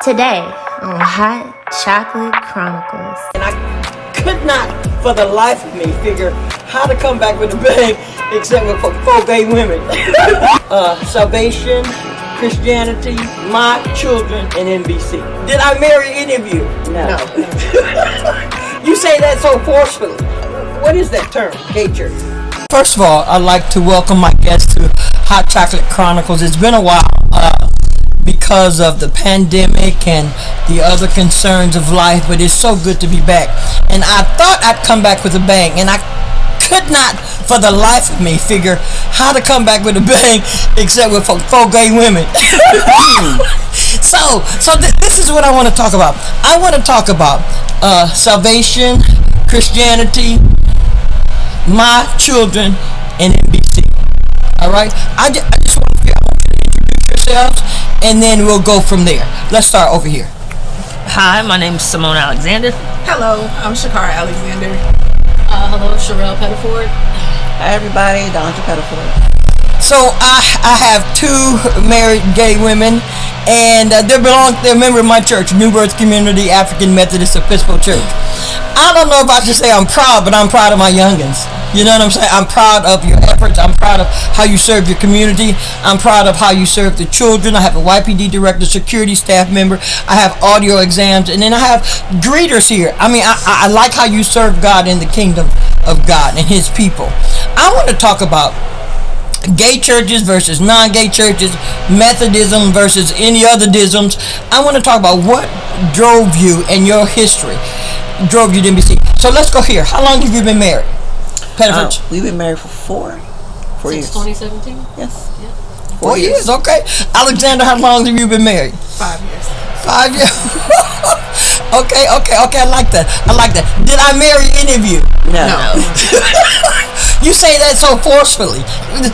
Today on Hot Chocolate Chronicles. And I could not, for the life of me, figure how to come back with a bang except with 4 gay women. Salvation, Christianity, my children, and NBC. Did I marry any of you? No. You say that so forcefully. What is that term, gay church? First of all, I'd like to welcome my guests to Hot Chocolate Chronicles. It's been a while because of the pandemic and the other concerns of life, but it's so good to be back. And I thought I'd come back with a bang, and I could not, for the life of me, figure how to come back with a bang except with 4 gay women. So this is what I want to talk about. I want to talk about salvation, Christianity, my children, and NBC. All right. I just want you to introduce yourselves, and then we'll go from there. Let's start over here. Hi, my name is Simone Alexander. Hello, I'm Shakara Alexander. Hello, Sherrell Pettiford. Hi everybody, Donja Pettiford. So I have 2 married gay women, and they're a member of my church, New Birth Community African Methodist Episcopal Church. I don't know if I should say I'm proud, but I'm proud of my youngins. You know what I'm saying? I'm proud of your efforts. I'm proud of how you serve your community. I'm proud of how you serve the children. I have a YPD director, security staff member. I have audio exams, and then I have greeters here. I mean, I like how you serve God in the kingdom of God and His people. I want to talk about gay churches versus non-gay churches, Methodism versus any other disms. I want to talk about what drove you and your history drove you to NBC. So let's go here. How long have you been married? Pettiford? We've been married for 4 years. Since 2017? Yes. Yeah. 4 years, okay. Alexander, how long have you been married? 5 years. 5 years. Okay, I like that. Did I marry any of you? No. You say that so forcefully.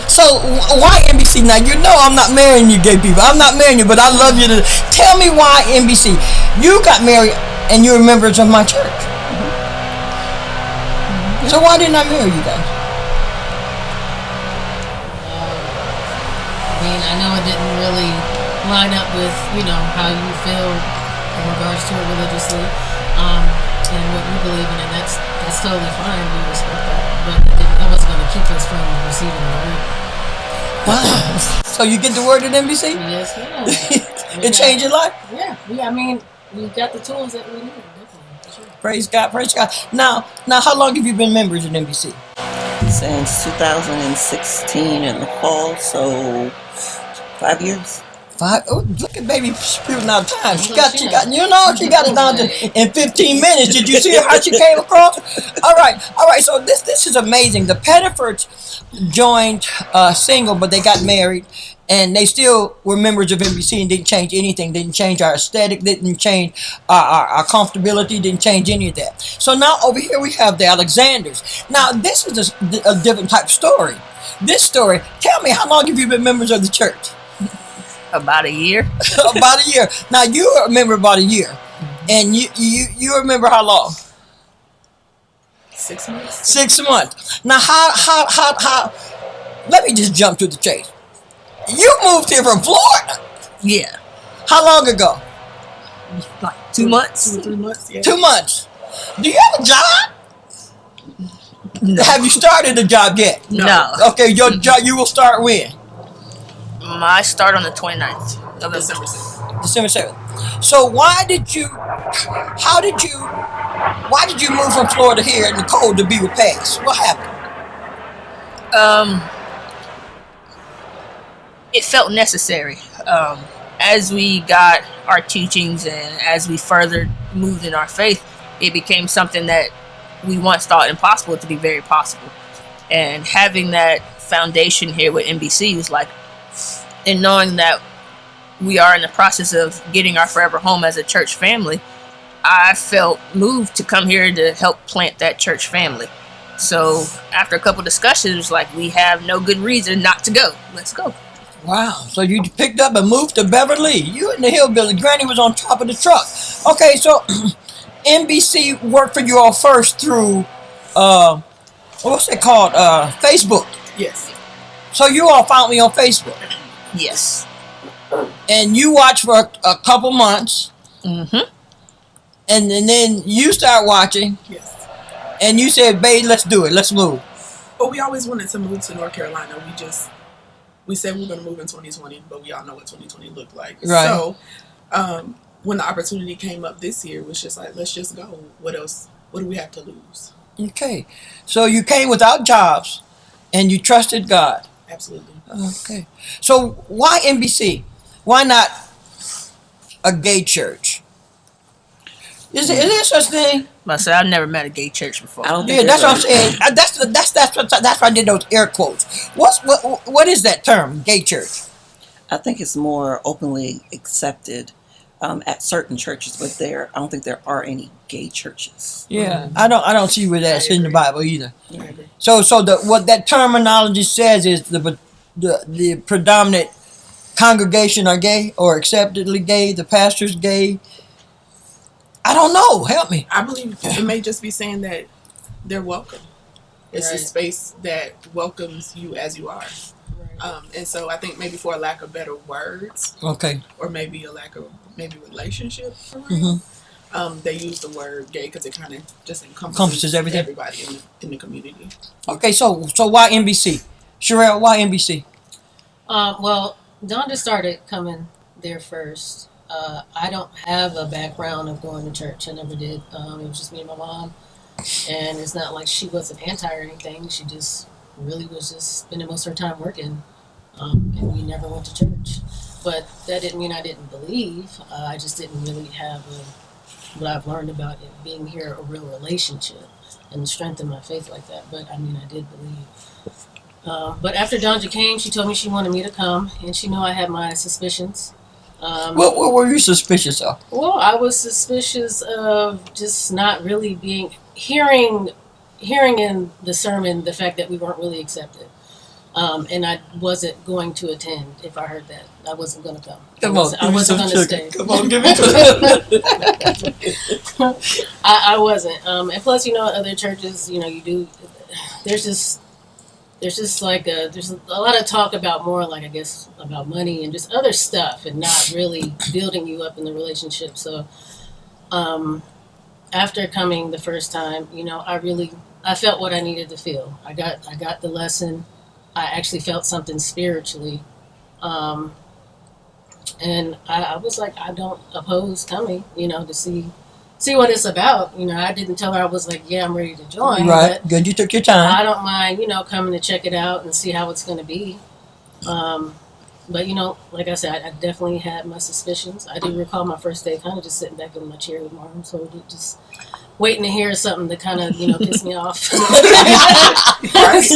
So why NBC? Now you know I'm not marrying you gay people. I'm not marrying you, but I love you. Tell me why NBC. You got married and you were members of my church. So why didn't I marry you guys? I mean, I know it didn't really line up with, how you feel in regards to it religiously, and what you believe in, and that's totally fine. We respect that, but that wasn't going to keep us from receiving the word. Wow. So you get the word at NBC? Yes, yeah. It changed your life? Yeah. I mean, we got the tools that we need. Praise God. Now, how long have you been members at NBC? Since 2016 in the fall, so 5 years. 5? Oh, look at baby spewing out time. She got it down to in 15 minutes. Did you see how she came across? All right. So this is amazing. The Pettifords joined single, but they got married, and they still were members of NBC and didn't change anything. Didn't change our aesthetic. Didn't change our comfortability. Didn't change any of that. So now over here we have the Alexanders. Now this is a different type of story. This story. Tell me, how long have you been members of the church? About a year. About a year. Now you were a member about a year, and you remember how long? 6 months. 6 months. Now how? Let me just jump to the chase. You moved here from Florida. Yeah. How long ago? Like 2 months. 2 or 3 months. Yeah. 2 months. Do you have a job? No. Have you started a job yet? No. Okay, your job, you will start when? I start on the 29th of December 6th. December 7th. So why did you move from Florida here in the cold to be with Pax? What happened? It felt necessary. As we got our teachings and as we further moved in our faith, it became something that we once thought impossible to be very possible. And having that foundation here with NBC was like, and knowing that we are in the process of getting our forever home as a church family, I felt moved to come here to help plant that church family. So after a couple discussions, it was like, we have no good reason not to go. Let's go. Wow. So you picked up and moved to Beverly. You in the hillbilly. Granny was on top of the truck. Okay, so NBC worked for you all first through, what's it called? Facebook. Yes. So you all found me on Facebook. Yes. And you watched for a couple months. Mm-hmm. And then you start watching, Yes. and you said, "Babe, let's do it. Let's move." But we always wanted to move to North Carolina. We said we were going to move in 2020, but we all know what 2020 looked like. Right. So when the opportunity came up this year, it was just like, let's just go. What else? What do we have to lose? Okay. So you came without jobs, and you trusted God. Absolutely. Okay. So why NBC? Why not a gay church? Is there such thing? I said I've never met a gay church before. I don't Yeah, think that's what I'm there's saying. That's why I did those air quotes. What is that term, gay church? I think it's more openly accepted at certain churches, but I don't think there are any gay churches. Yeah, I don't see where that's in the Bible either. I agree. So what that terminology says is the predominant congregation are gay or acceptedly gay. The pastor's gay. I don't know. Help me. I believe it may just be saying that they're welcome. It's a Right. space that welcomes you as you are. And so I think maybe for a lack of better words, Okay. or maybe a lack of relationship, for real, they use the word gay because it kind of just encompasses everything. everybody in the community. Okay. So why NBC? Sherrell, why NBC? Well, Donja started coming there first. I don't have a background of going to church. I never did. It was just me and my mom. And it's not like she wasn't anti or anything. She just really was just spending most of her time working. And we never went to church. But that didn't mean I didn't believe. I just didn't really have what I've learned about it being here, a real relationship and strengthen my faith like that. But I mean, I did believe. But after Donja came, she told me she wanted me to come. And she knew I had my suspicions. What were you suspicious of? Well, I was suspicious of just not really hearing in the sermon the fact that we weren't really accepted. And I wasn't going to attend if I heard that. I wasn't going to come. I wasn't going to stay. Come on, give it to me. I wasn't. And plus, other churches, you do. There's just like there's a lot of talk about more like, I guess, about money and just other stuff and not really building you up in the relationship. So after coming the first time, I felt what I needed to feel. I got the lesson. I actually felt something spiritually. And I was like, I don't oppose coming, to see what it's about. I didn't tell her I was like, yeah, I'm ready to join. Right. But Good. You took your time. I don't mind, coming to check it out and see how it's going to be. But, like I said, I definitely had my suspicions. I do recall my first day kind of just sitting back in my chair with my arms folded, just waiting to hear something to kind of, piss me off. So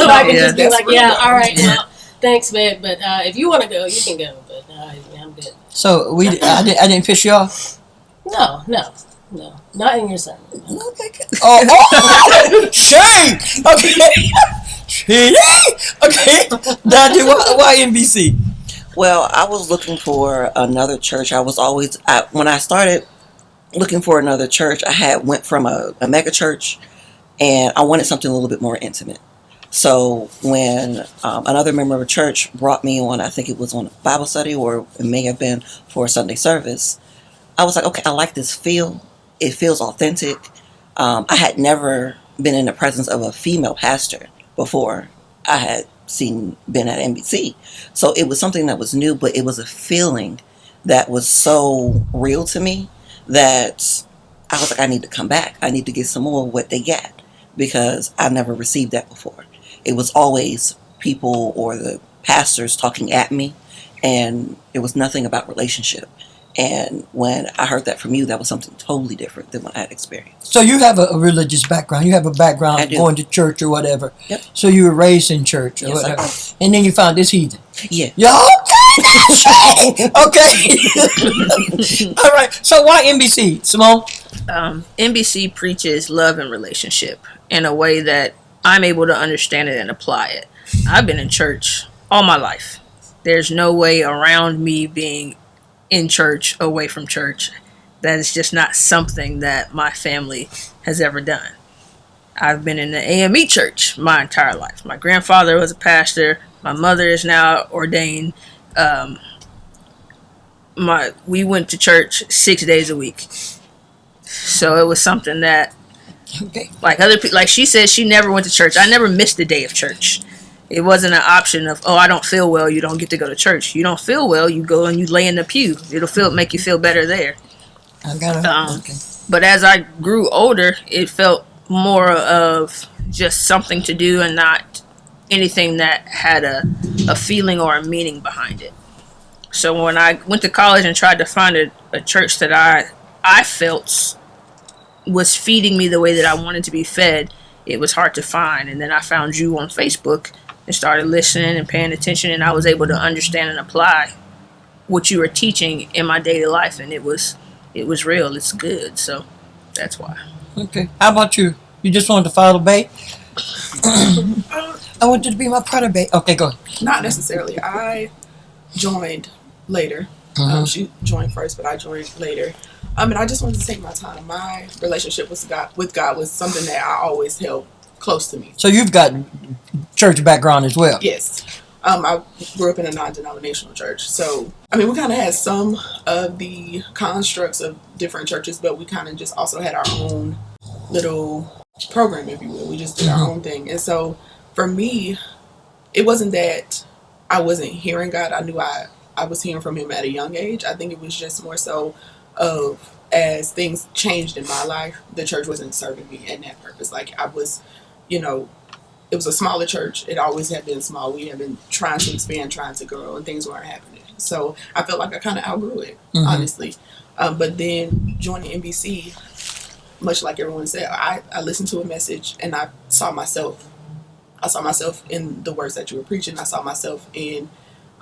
I could just be like, yeah, all right, well, thanks, babe. But if you want to go, you can go. But I'm good. So I didn't piss you off? No, not in your sermon. No. Okay. Oh, shame. Okay. Shame. Okay. Donja, why NBC? Well, I was looking for another church. I was always when I started looking for another church, I went from a mega church, and I wanted something a little bit more intimate. So when another member of a church brought me on, I think it was on a Bible study, or it may have been for a Sunday service, I was like, okay, I like this feel. It feels authentic. I had never been in the presence of a female pastor before I had been at NBC. So it was something that was new, but it was a feeling that was so real to me that I was like, I need to come back. I need to get some more of what they get, because I never received that before. It was always people or the pastors talking at me, and it was nothing about relationship. And when I heard that from you, that was something totally different than what I had experienced. So you have a religious background. You have a background going to church or whatever. Yep. So you were raised in church or Yes, whatever. I was. And then you found this heathen. Yeah. Okay. All right. So why NBC, Simone? NBC preaches love and relationship in a way that I'm able to understand it and apply it. I've been in church all my life. There's no way around me being in church, away from church. That is just not something that my family has ever done. I've been in the AME church my entire life. My grandfather was a pastor. My mother is now ordained. we went to church 6 days a week. So it was something that, Okay. like other people, like she said, she never went to church. I never missed a day of church. It wasn't an option of, oh, I don't feel well, you don't get to go to church. You don't feel well, you go and you lay in the pew. Make you feel better there. I got it. Okay. But as I grew older, it felt more of just something to do and not anything that had a feeling or a meaning behind it. So when I went to college and tried to find a church that I felt was feeding me the way that I wanted to be fed, it was hard to find. And then I found you on Facebook and started listening and paying attention, and I was able to understand and apply what you were teaching in my daily life, and it was real. It's good. So that's why. Okay. How about you? You just wanted to follow Bay? I want you to be my product, Bay. Okay, go. Not necessarily. I joined later. She joined first, but I joined later. And I just wanted to take my time. My relationship with God was something that I always held close to me. So you've got church background as well. Yes. I grew up in a non-denominational church. So, we kind of had some of the constructs of different churches, but we kind of just also had our own little program, if you will. We just did our own thing. And so for me, it wasn't that I wasn't hearing God. I knew I was hearing from him at a young age. I think it was just more so of, as things changed in my life, the church wasn't serving me in that purpose. Like I was, it was a smaller church. It always had been small. We had been trying to expand, trying to grow, and things weren't happening. So I felt like I kind of outgrew it, honestly. But then joining NBC, much like everyone said, I listened to a message and I saw myself. I saw myself in the words that you were preaching. I saw myself in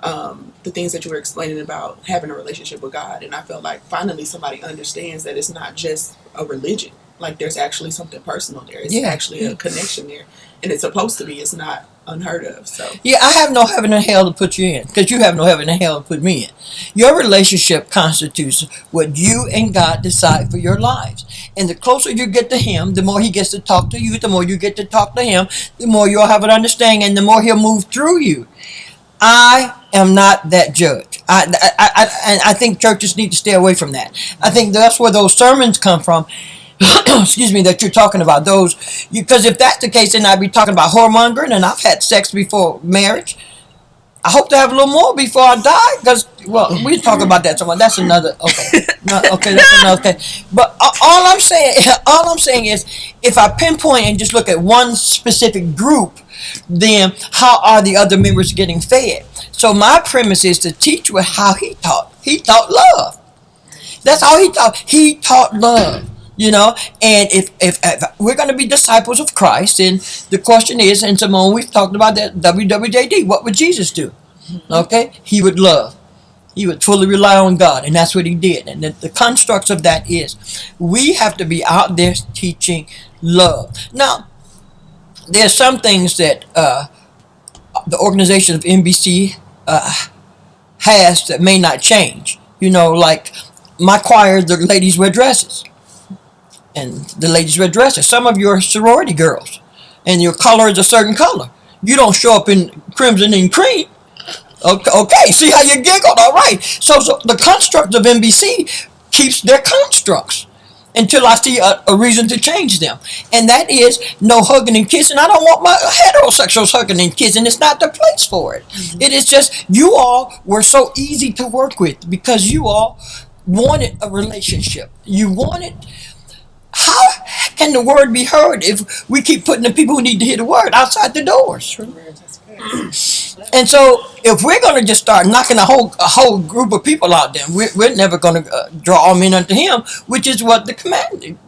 the things that you were explaining about having a relationship with God. And I felt like finally somebody understands that it's not just a religion. Like there's actually something personal there. It's actually a connection there. And it's supposed to be. It's not unheard of. So yeah, I have no heaven and hell to put you in, because you have no heaven and hell to put me in. Your relationship constitutes what you and God decide for your lives. And the closer you get to him, the more he gets to talk to you, the more you get to talk to him, the more you'll have an understanding, and the more he'll move through you. I am not that judge. I think churches need to stay away from that. I think that's where those sermons come from. Excuse me, that you're talking about those, because if that's the case, then I'd be talking about whoremongering, and I've had sex before marriage. I hope to have a little more before I die, because, well, we talk about that somewhere. That's another, okay. No, okay, that's another, okay. But all I'm saying is, if I pinpoint and just look at one specific group, then how are the other members getting fed? So my premise is to teach with how he taught. He taught love. That's all he taught. He taught love. And if we're going to be disciples of Christ, then the question is, and Simone, we've talked about that, WWJD, what would Jesus do? Okay? He would love. He would fully rely on God, and that's what he did. And the constructs of that is, we have to be out there teaching love. Now, there's some things that the organization of NBC has that may not change. Like my choir, the ladies wear dresses. And the ladies wear dresses. Some of you are sorority girls, and your color is a certain color. You don't show up in crimson and cream. Okay, see how you giggled? All right. So the construct of NBC keeps their constructs until I see a reason to change them. And that is no hugging and kissing. I don't want my heterosexuals hugging and kissing. It's not the place for it. It is just, you all were so easy to work with because you all wanted a relationship. You wanted... How can the word be heard if we keep putting the people who need to hear the word outside the doors? And so, if we're going to just start knocking a whole group of people out, then we're never going to draw all men unto him, which is what the commandment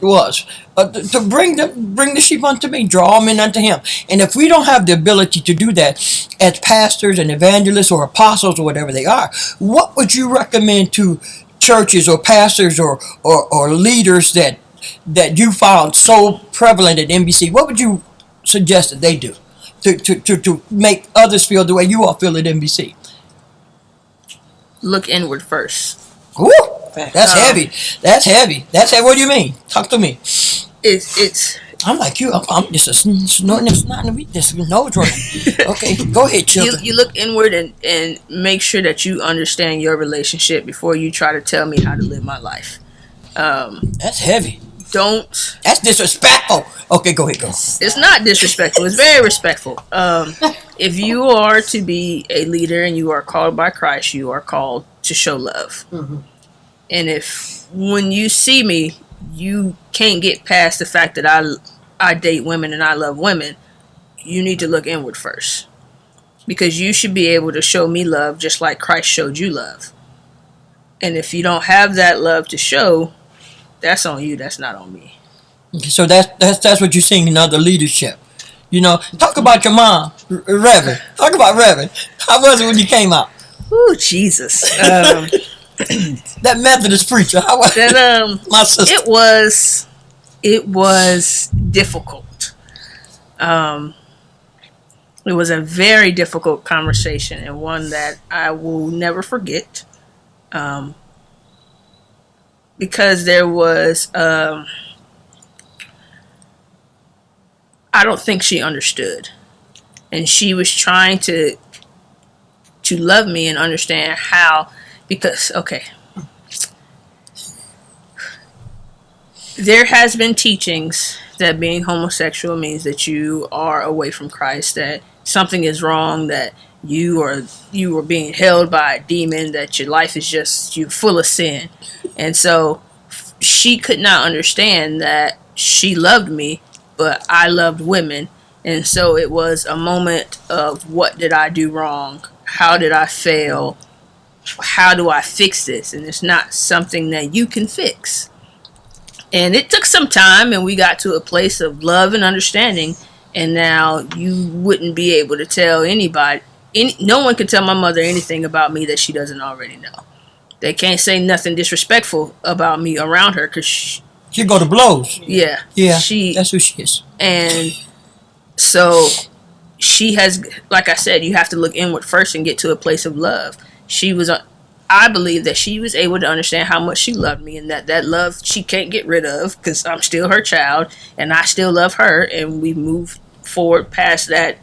was, to bring the sheep unto me, draw all men unto him. And if we don't have the ability to do that as pastors and evangelists or apostles or whatever they are, what would you recommend to churches or pastors or leaders that you found so prevalent at NBC? What would you suggest that they do to make others feel the way you all feel at NBC? Look inward first. Woo! That's heavy. That's heavy. What do you mean? Talk to me. It's I'm like you. I'm just a snorting and snotting this nose running. Okay, go ahead, children. You look inward and make sure that you understand your relationship before you try to tell me how to live my life. That's heavy. Don't. That's disrespectful. Okay, go ahead, go. It's not disrespectful. It's very respectful. If you are to be a leader and you are called by Christ, you are called to show love. Mm-hmm. And if when you see me, you can't get past the fact that I date women and I love women, you need to look inward first. Because you should be able to show me love just like Christ showed you love. And if you don't have that love to show, that's on you, that's not on me. Okay, so that's what you're seeing in other leadership. You know, talk about your mom, Reverend. Talk about Reverend. How was it when you came out? Ooh, Jesus. That Methodist preacher. How was That, my sister? It was difficult. It was a very difficult conversation and one that I will never forget. Because there was, I don't think she understood. And she was trying to love me and understand how, because, okay. There has been teachings that being homosexual means that you are away from Christ, that something is wrong, that you are being held by a demon, that your life is just, you're full of sin. And so she could not understand that she loved me, but I loved women. And so it was a moment of, what did I do wrong? How did I fail? How do I fix this? And it's not something that you can fix. And it took some time, and we got to a place of love and understanding. And now you wouldn't be able to tell anybody, no one can tell my mother anything about me that she doesn't already know. They can't say nothing disrespectful about me around her, because She go to blows. yeah, That's who she is. And so she has, like I said, you have to look inward first and get to a place of love. I believe that she was able to understand how much she loved me, and that love she can't get rid of, because I'm still her child and I still love her, and we moved forward past that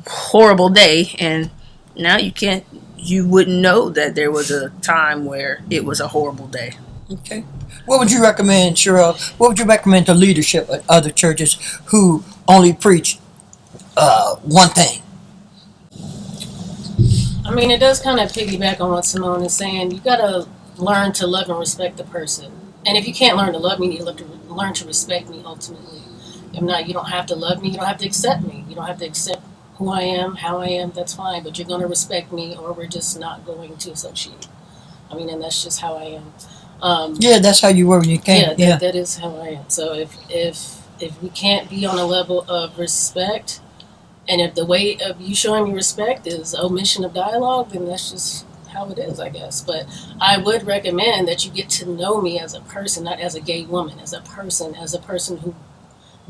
horrible day. And now you wouldn't know that there was a time where it was a horrible day. Okay. What would you recommend, Sherrell? What would you recommend to leadership at other churches who only preach one thing? I mean, it does kind of piggyback on what Simone is saying. You got to learn to love and respect the person. And if you can't learn to love me, you have to learn to respect me ultimately. If not, you don't have to love me. You don't have to accept me. You don't have to accept who I am, how I am. That's fine. But you're going to respect me, or we're just not going to associate. I mean, and that's just how I am. Yeah, that's how you were when you came. Yeah, that is how I am. So if we can't be on a level of respect, and if the way of you showing me respect is omission of dialogue, then that's just how it is, I guess. But I would recommend that you get to know me as a person, not as a gay woman, as a person who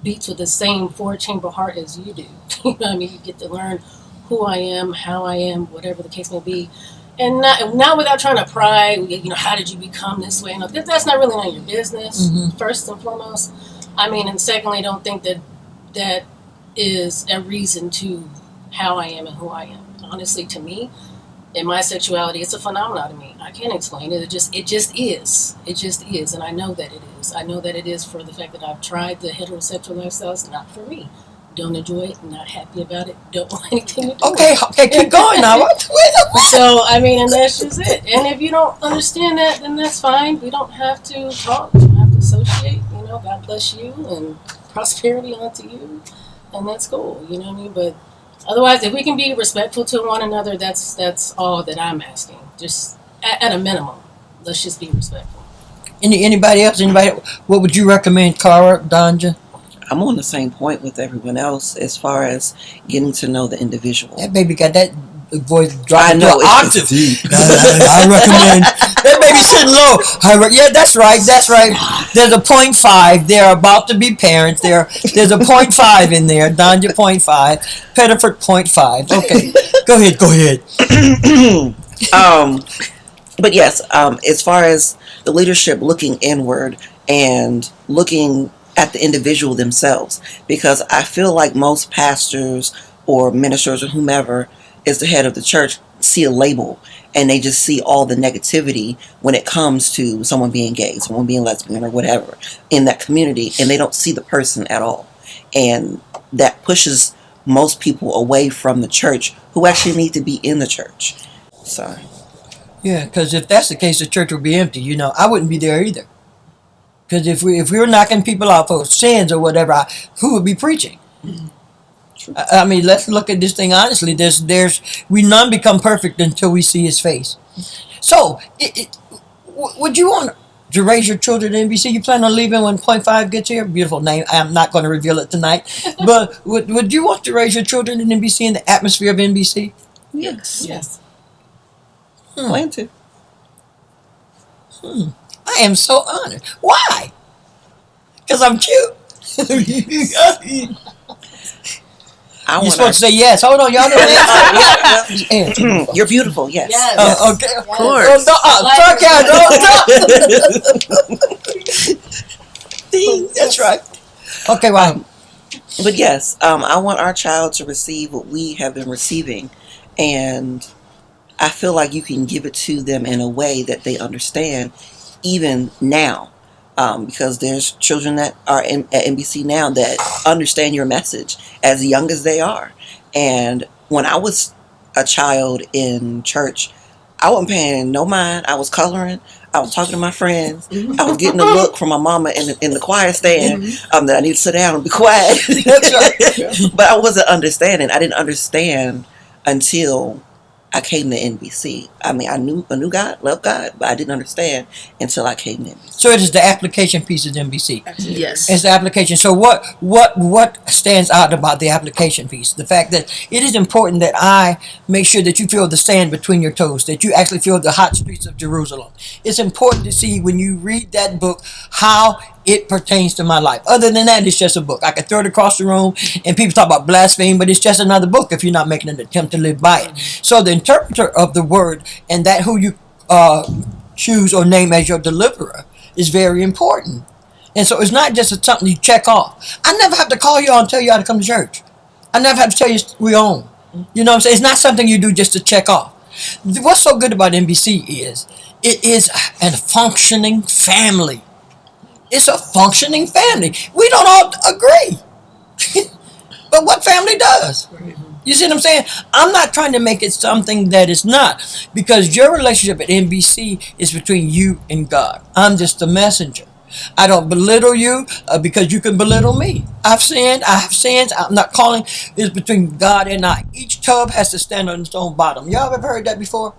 beats with the same four-chamber heart as you do. You know what I mean? You get to learn who I am, how I am, whatever the case may be. And not without trying to pry, how did you become this way? That's not really none of your business, first and foremost. I mean, and secondly, don't think that is a reason to how I am and who I am. Honestly, to me, in my sexuality, it's a phenomenon to me. I can't explain it. It just is. It just is, and I know that it is. I know that it is for the fact that I've tried the heterosexual lifestyle. It's not for me. Don't enjoy it. Not happy about it. Don't want anything to do with it. Okay, keep going now. So, I mean, and that's just it. And if you don't understand that, then that's fine. We don't have to talk. We don't have to associate. God bless you and prosperity unto you. And that's cool. You know what I mean? But otherwise, if we can be respectful to one another, that's all that I'm asking. Just at a minimum, let's just be respectful. Anybody else? What would you recommend, Cara, Donja? I'm on the same point with everyone else as far as getting to know the individual. That baby got that voice driving I know, to an octave. I recommend that baby sitting low. Yeah, that's right. There's a 0.5. They're about to be parents. There's a 0.5 in there. Donja 0.5. Pettiford 0.5. Okay, go ahead. But yes, as far as the leadership looking inward and looking at the individual themselves, because I feel like most pastors or ministers or whomever is the head of the church see a label and they just see all the negativity when it comes to someone being gay, someone being lesbian or whatever in that community, and they don't see the person at all. And that pushes most people away from the church who actually need to be in the church. So Yeah, because if that's the case, the church would be empty. You know, I wouldn't be there either. Because if we were knocking people out for sins or whatever, who would be preaching? I mean, let's look at this thing honestly. We none become perfect until we see His face. So, would you want to raise your children at NBC? You plan on leaving when .5 gets here? Beautiful name. I'm not going to reveal it tonight. But would you want to raise your children at NBC in the atmosphere of NBC? Yes. Yes. plan to. I am so honored. Why? Because I'm cute. You're supposed to say yes. Hold on, y'all didn't answer. You're beautiful, yes. Okay. Of course. That's right. Okay, wow. But yes, I want our child to receive what we have been receiving, and I feel like you can give it to them in a way that they understand, even now, because there's children that are at NBC now that understand your message as young as they are. And when I was a child in church, I wasn't paying no mind. I was coloring. I was talking to my friends. I was getting a look from my mama in the choir stand that I need to sit down and be quiet. That's right. But I wasn't understanding. I didn't understand until I came to NBC. I mean, I knew God, loved God, but I didn't understand until I came to NBC. So it is the application piece of NBC. Yes. It's the application. So what stands out about the application piece? The fact that it is important that I make sure that you feel the sand between your toes, that you actually feel the hot streets of Jerusalem. It's important to see when you read that book how it pertains to my life. Other than that, it's just a book. I could throw it across the room and people talk about blasphemy, but it's just another book if you're not making an attempt to live by it. So the interpreter of the word and that who you choose or name as your deliverer is very important. And so it's not just something you check off. I never have to call you out and tell you how to come to church. I never have to tell you we're on. You know what I'm saying? It's not something you do just to check off. What's so good about NBC is it is a functioning family. It's a functioning family. We don't all agree. But what family does? You see what I'm saying? I'm not trying to make it something that it's not. Because your relationship at NBC is between you and God. I'm just a messenger. I don't belittle you because you can belittle me. I've sinned. I have sins. I'm not calling. It's between God and I. Each tub has to stand on its own bottom. Y'all ever heard that before?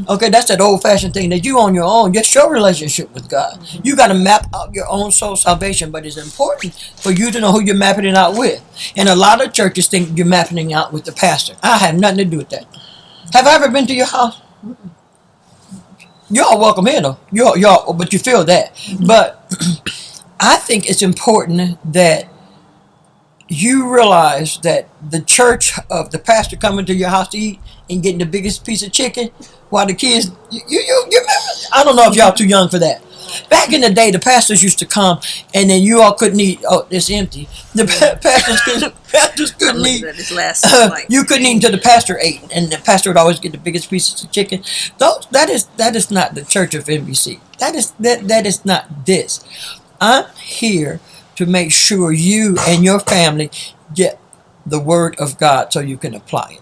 Okay, that's that old-fashioned thing that you on your own. Just your relationship with God. You got to map out your own soul salvation, but it's important for you to know who you're mapping it out with. And a lot of churches think you're mapping it out with the pastor. I have nothing to do with that. Have I ever been to your house? Y'all welcome in though. Y'all, but you feel that. But I think it's important that you realize that the church of the pastor coming to your house to eat and getting the biggest piece of chicken while the kids, you remember? I don't know if y'all too young for that. Back in the day, the pastors used to come and then you all couldn't eat. Oh, it's empty. The pastors couldn't eat. You couldn't eat until the pastor ate, and the pastor would always get the biggest pieces of chicken. That is not the church of NBC. That is not this. I'm here to make sure you and your family get the word of God so you can apply it.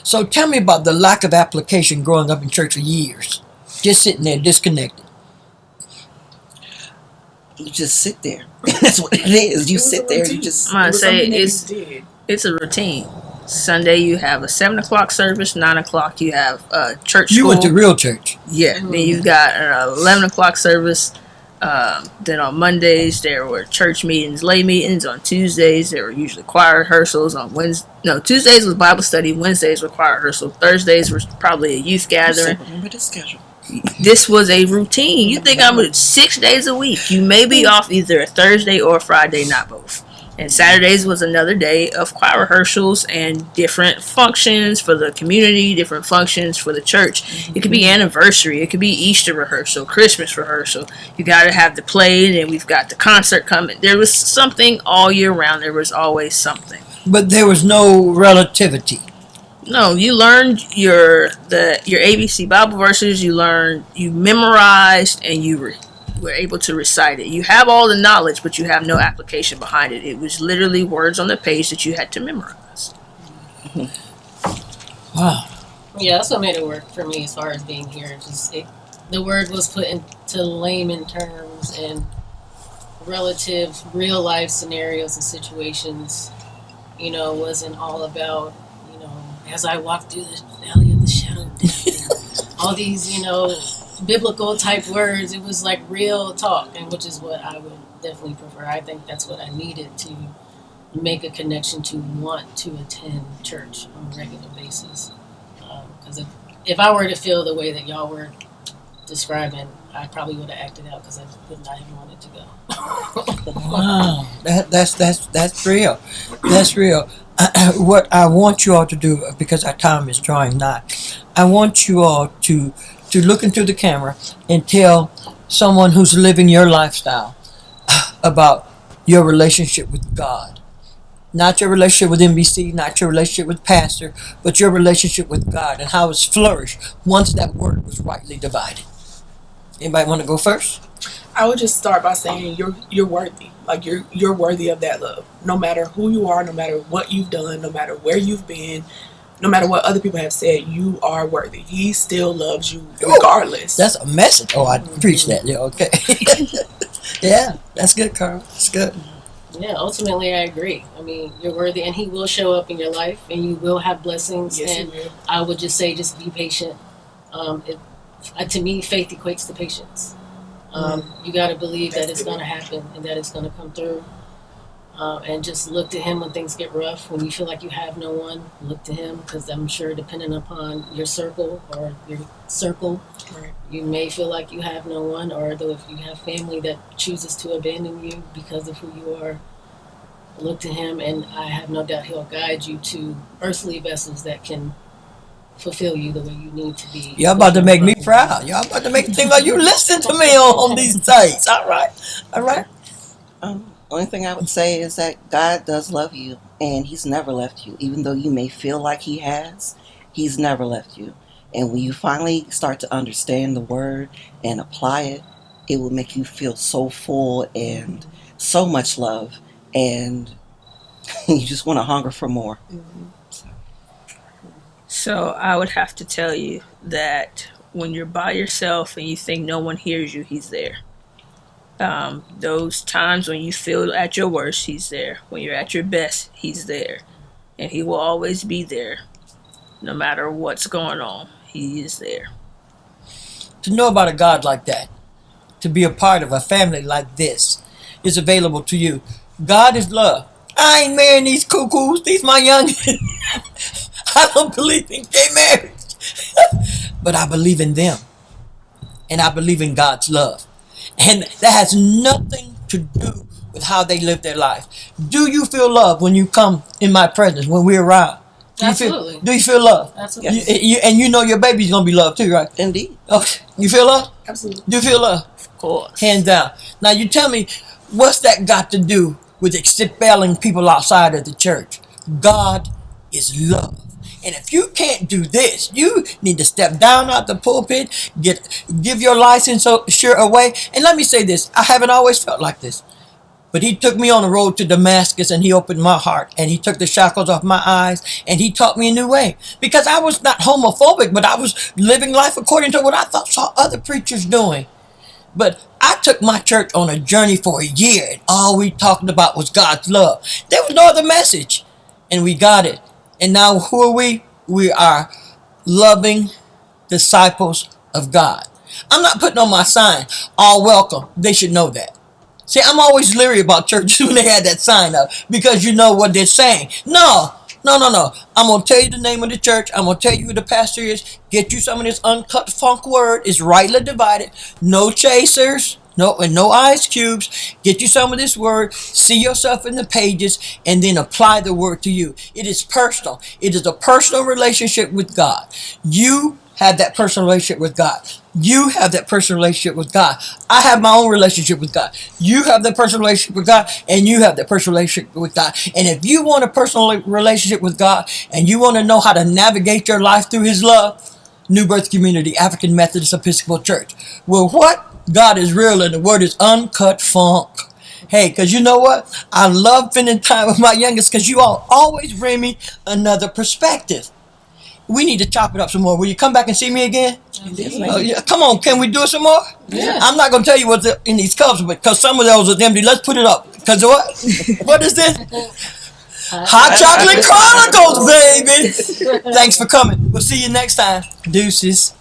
So tell me about the lack of application growing up in church for years. Just sitting there disconnected. You just sit there. That's what it is. You sit there. You just. I'm gonna say it's a routine. Sunday you have a 7 o'clock service. 9 o'clock you have church. You school. went to real church. Yeah. Then you've got an 11 o'clock service. Then on Mondays there were church meetings, lay meetings. On Tuesdays there were usually choir rehearsals. On Tuesdays was Bible study. Wednesdays were choir rehearsal. Thursdays was probably a youth gathering. Remember the schedule. This was a routine. You think I'm 6 days a week. You may be off either a Thursday or a Friday, not both. And Saturdays was another day of choir rehearsals and different functions for the community, different functions for the church. It could be anniversary, it could be Easter rehearsal, Christmas rehearsal. You got to have the play, and we've got the concert coming. There was something all year round. There was always something. But there was no relativity. No, you learned your ABC Bible verses. You memorized, and you were able to recite it. You have all the knowledge, but you have no application behind it. It was literally words on the page that you had to memorize. Wow. Yeah, that's what made it work for me as far as being here. The word was put into layman terms and relative real life scenarios and situations. Wasn't all about, as I walk through the valley of the shadow of death, and all these, biblical type words. It was like real talk, and which is what I would definitely prefer. I think that's what I needed to make a connection to want to attend church on a regular basis. Because if I were to feel the way that y'all were describing, I probably would have acted out because I would not have wanted to go. Wow, that's real. That's real. What I want you all to do, because our time is drawing nigh, I want you all to look into the camera and tell someone who's living your lifestyle about your relationship with God. Not your relationship with NBC, not your relationship with pastor, but your relationship with God and how it's flourished once that word was rightly divided. Anybody want to go first? I would just start by saying you're worthy. Like you're worthy of that love. No matter who you are, no matter what you've done, no matter where you've been, no matter what other people have said, you are worthy. He still loves you regardless. That's a message. Oh, I preached that. Yeah, okay. Yeah, that's good, Carl. That's good. Yeah, ultimately, I agree. I mean, you're worthy, and He will show up in your life, and you will have blessings. Yes, and He will. I would just say, just be patient. To me, faith equates to patience. You got to believe that it's going to happen and that it's going to come through. And just look to Him when things get rough. When you feel like you have no one, look to Him, because I'm sure, depending upon your circle, right, you may feel like you have no one, or though if you have family that chooses to abandon you because of who you are, look to Him, and I have no doubt He'll guide you to earthly vessels that can fulfill you the way you need to be. Y'all about to make me proud. Y'all about to make me think like you listen to me on these days. All right. Only thing I would say is that God does love you, and He's never left you. Even though you may feel like He has, He's never left you. And when you finally start to understand the word and apply it, it will make you feel so full and so much love, and you just want to hunger for more. So I would have to tell you that when you're by yourself and you think no one hears you, He's there. Those times when you feel at your worst, He's there. When you're at your best, He's there. And He will always be there. No matter what's going on, He is there. To know about a God like that, to be a part of a family like this, is available to you. God is love. I ain't marrying these cuckoos. These my young. I don't believe in gay marriage. But I believe in them. And I believe in God's love. And that has nothing to do with how they live their life. Do you feel love when you come in my presence, when we're around? Absolutely. Do you feel love? Absolutely. And you know your baby's going to be loved too, right? Indeed. Okay. You feel love? Absolutely. Do you feel love? Of course. Hands down. Now you tell me, what's that got to do with expelling people outside of the church? God is love. And if you can't do this, you need to step down out the pulpit, give your license sure away. And let me say this, I haven't always felt like this. But He took me on the road to Damascus, and He opened my heart, and He took the shackles off my eyes, and He taught me a new way. Because I was not homophobic, but I was living life according to what I saw other preachers doing. But I took my church on a journey for a year, and all we talked about was God's love. There was no other message, and we got it. And now who are we? We are loving disciples of God. I'm not putting on my sign, all welcome. They should know that. See, I'm always leery about churches when they had that sign up, because you know what they're saying. No. I'm going to tell you the name of the church. I'm going to tell you who the pastor is. Get you some of this uncut funk word. It's rightly divided. No chasers. No, and no ice cubes. Get you some of this word. See yourself in the pages, and then apply the word to you. It is personal. It is a personal relationship with God. You have that personal relationship with God. You have that personal relationship with God. I have my own relationship with God. You have that personal relationship with God, and you have that personal relationship with God. And if you want a personal relationship with God, and you want to know how to navigate your life through His love, New Birth Community, African Methodist Episcopal Church. Well, what? God is real, and the word is uncut funk. Hey, because you know what? I love spending time with my youngest because you all always bring me another perspective. We need to chop it up some more. Will you come back and see me again? Yeah. Come on, can we do it some more? Yeah. I'm not going to tell you what's in these cups because some of those are empty. Let's put it up. Because what? What is this? Hot Chocolate Chronicles, baby. Thanks for coming. We'll see you next time. Deuces.